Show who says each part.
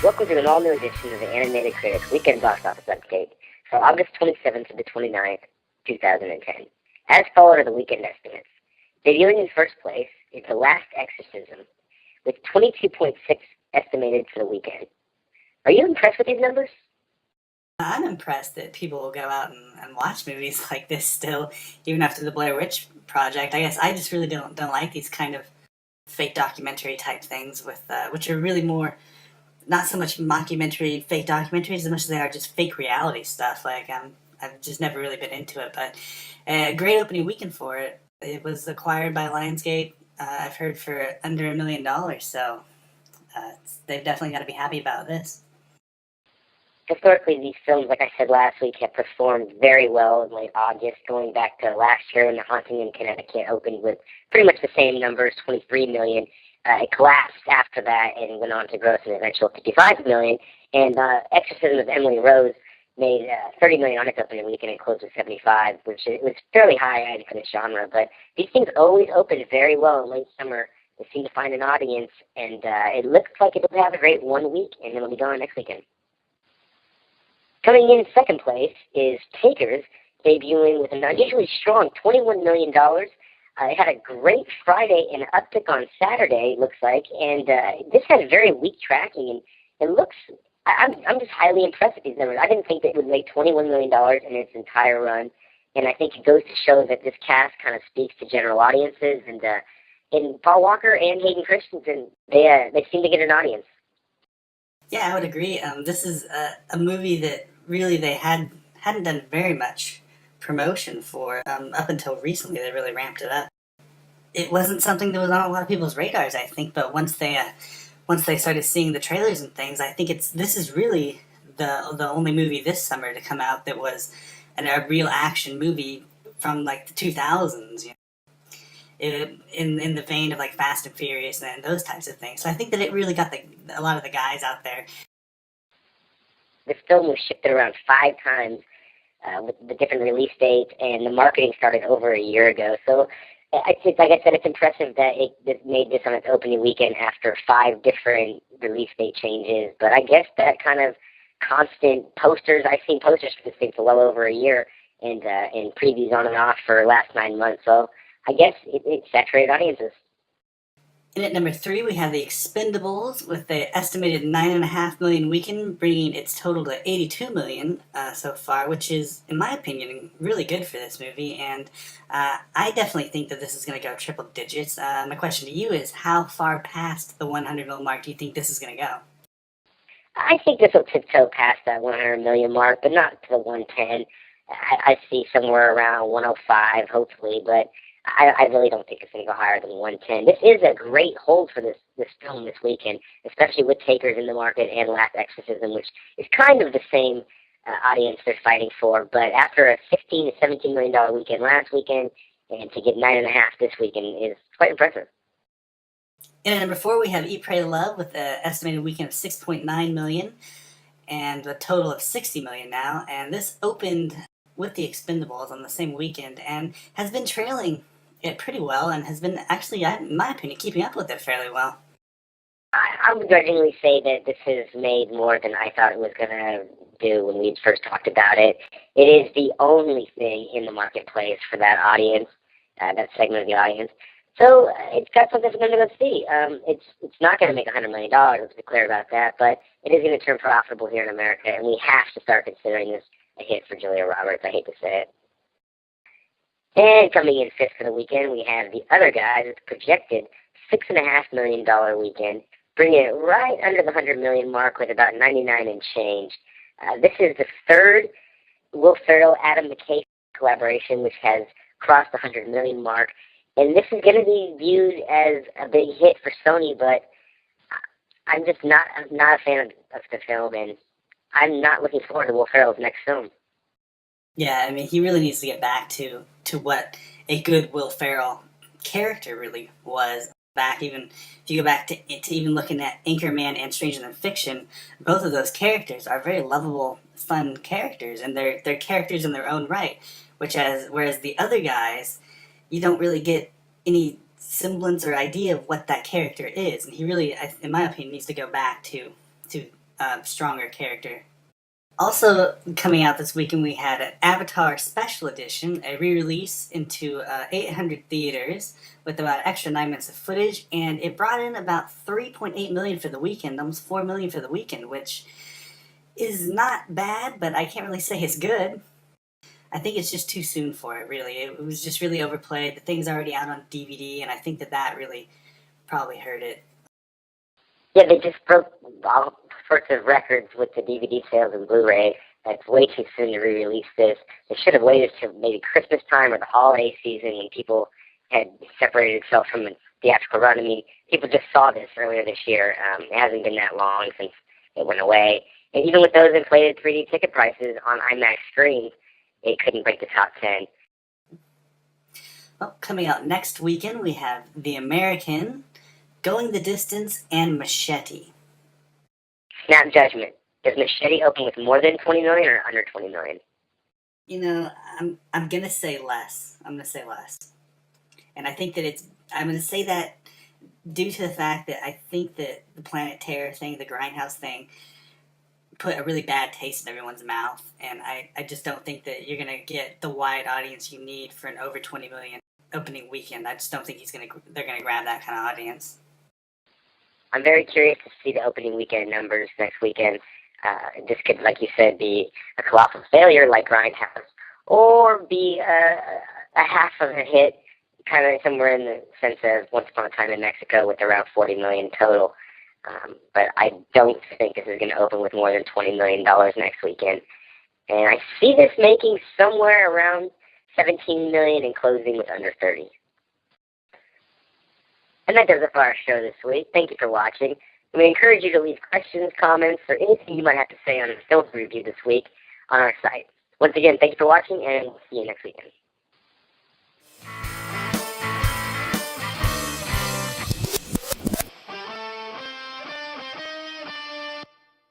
Speaker 1: Welcome to an all-new edition of the Animated Critics Weekend Box Office Update for August 27th to the 29th, 2010. As followed are the weekend estimates. Debuting in first place is The Last Exorcism, with 22.6 estimated for the weekend. Are you impressed with these numbers?
Speaker 2: I'm impressed that people will go out and watch movies like this still, even after the Blair Witch Project. I guess I just really don't like these kind of fake documentary type things, with which are really more not so much mockumentary fake documentaries as much as they are just fake reality stuff. I've just never really been into it, but a great opening weekend for it. It was acquired by Lionsgate. I've heard for under $1 million, so they've definitely got to be happy about this.
Speaker 1: Historically, these films, like I said last week, have performed very well in late August, going back to last year when The Haunting in Connecticut opened with pretty much the same numbers, 23 million. It collapsed after that and went on to gross an eventual 55 million. And Exorcism of Emily Rose made 30 million on its opening weekend and closed with 75, which was fairly high end for this genre. But these things always open very well in late summer. They seem to find an audience, and it looks like it'll have a great 1 week, and it'll be gone next weekend. Coming in second place is Takers, debuting with an unusually strong $21 million. It had a great Friday and an uptick on Saturday, it looks like, and this has very weak tracking, and it looks, I'm just highly impressed with these numbers. I didn't think that it would make $21 million in its entire run, and I think it goes to show that this cast kind of speaks to general audiences, and Paul Walker and Hayden Christensen, they seem to get an audience.
Speaker 2: Yeah, I would agree. This is a movie that really they hadn't done very much promotion for up until recently. They really ramped it up. It wasn't something that was on a lot of people's radars, I think. But once they started seeing the trailers and things, I think this is really the only movie this summer to come out that was a real action movie from like the 2000s. You know? In the vein of like Fast and Furious and those types of things. So I think that it really got a lot of the guys out there.
Speaker 1: This film was shifted around 5 times with the different release dates, and the marketing started over a year ago. So like I said, it's impressive that it made this on its opening weekend after 5 different release date changes. But I guess that kind of constant posters, I've seen posters for this thing for well over a year, and previews on and off for the last 9 months. So I guess it saturated audiences.
Speaker 2: And at number 3, we have the Expendables with the estimated $9.5 million weekend, bringing its total to $82 million so far, which is, in my opinion, really good for this movie. And I definitely think that this is going to go triple digits. My question to you is, how far past the 100 million mark do you think this is going to go?
Speaker 1: I think this will tiptoe past that 100 million mark, but not to the 110. I see somewhere around 105, hopefully, but I really don't think it's going to go higher than 110. This is a great hold for this film this weekend, especially with Takers in the market and Last Exorcism, which is kind of the same audience they're fighting for. But after a $16 to $17 million weekend last weekend, and to get 9.5 this weekend is quite impressive.
Speaker 2: And at number 4, we have Eat, Pray, Love with an estimated weekend of $6.9 million and a total of $60 million now. And this opened with the Expendables on the same weekend and has been trailing it pretty well and has been actually, in my opinion, keeping up with it fairly well.
Speaker 1: I would grudgingly say that this has made more than I thought it was going to do when we first talked about it. It is the only thing in the marketplace for that audience, that segment of the audience. So it's got something for them to go see. It's not going to make $100 million, let's be clear about that, but it is going to turn profitable here in America, and we have to start considering this a hit for Julia Roberts. I hate to say it. And coming in 5th for the weekend, we have The Other Guys. It's projected $6.5 million weekend, bringing it right under the 100 million mark with about 99 and change. This is the 3rd Will Ferrell, Adam McKay collaboration, which has crossed the 100 million mark. And this is going to be viewed as a big hit for Sony, but I'm just not a fan of the film, and I'm not looking forward to Will Ferrell's next film.
Speaker 2: Yeah, I mean, he really needs to get back to what a good Will Ferrell character really was. Back, even if you go back to even looking at Anchorman and Stranger Than Fiction, both of those characters are very lovable, fun characters, and they're characters in their own right. Whereas the other guys, you don't really get any semblance or idea of what that character is, and he really, in my opinion, needs to go back to stronger character. Also coming out this weekend, we had an Avatar Special Edition, a re-release into 800 theaters with about an extra 9 minutes of footage, and it brought in about $3.8 million for the weekend, almost $4 million for the weekend, which is not bad, but I can't really say it's good. I think it's just too soon for it, really. It was just really overplayed. The thing's already out on DVD, and I think that really probably hurt it.
Speaker 1: Yeah, they just broke all sorts of records with the DVD sales and Blu-ray. It's way too soon to re-release this. They should have waited till maybe Christmas time or the holiday season when people had separated itself from the theatrical run. I mean, people just saw this earlier this year. It hasn't been that long since it went away. And even with those inflated 3D ticket prices on IMAX screens, it couldn't break the top 10.
Speaker 2: Well, coming out next weekend, we have The American, Going the Distance, and Machete.
Speaker 1: Snap judgment. Does Machete open with more than 20 million or under 20 million?
Speaker 2: You know, I'm gonna say less. And I think that I'm gonna say that due to the fact that I think that the Planet Terror thing, the Grindhouse thing, put a really bad taste in everyone's mouth, and I just don't think that you're gonna get the wide audience you need for an over 20 million opening weekend. I just don't think they're gonna grab that kind of audience.
Speaker 1: I'm very curious to see the opening weekend numbers next weekend. This could, like you said, be a colossal failure like Grindhouse, or be a half of a hit, kind of somewhere in the sense of Once Upon a Time in Mexico with around 40 million total. But I don't think this is going to open with more than $20 million next weekend. And I see this making somewhere around 17 million and closing with under 30. And that does it for our show this week. Thank you for watching. We encourage you to leave questions, comments, or anything you might have to say on the film review this week on our site. Once again, thank you for watching, and we'll see you next weekend.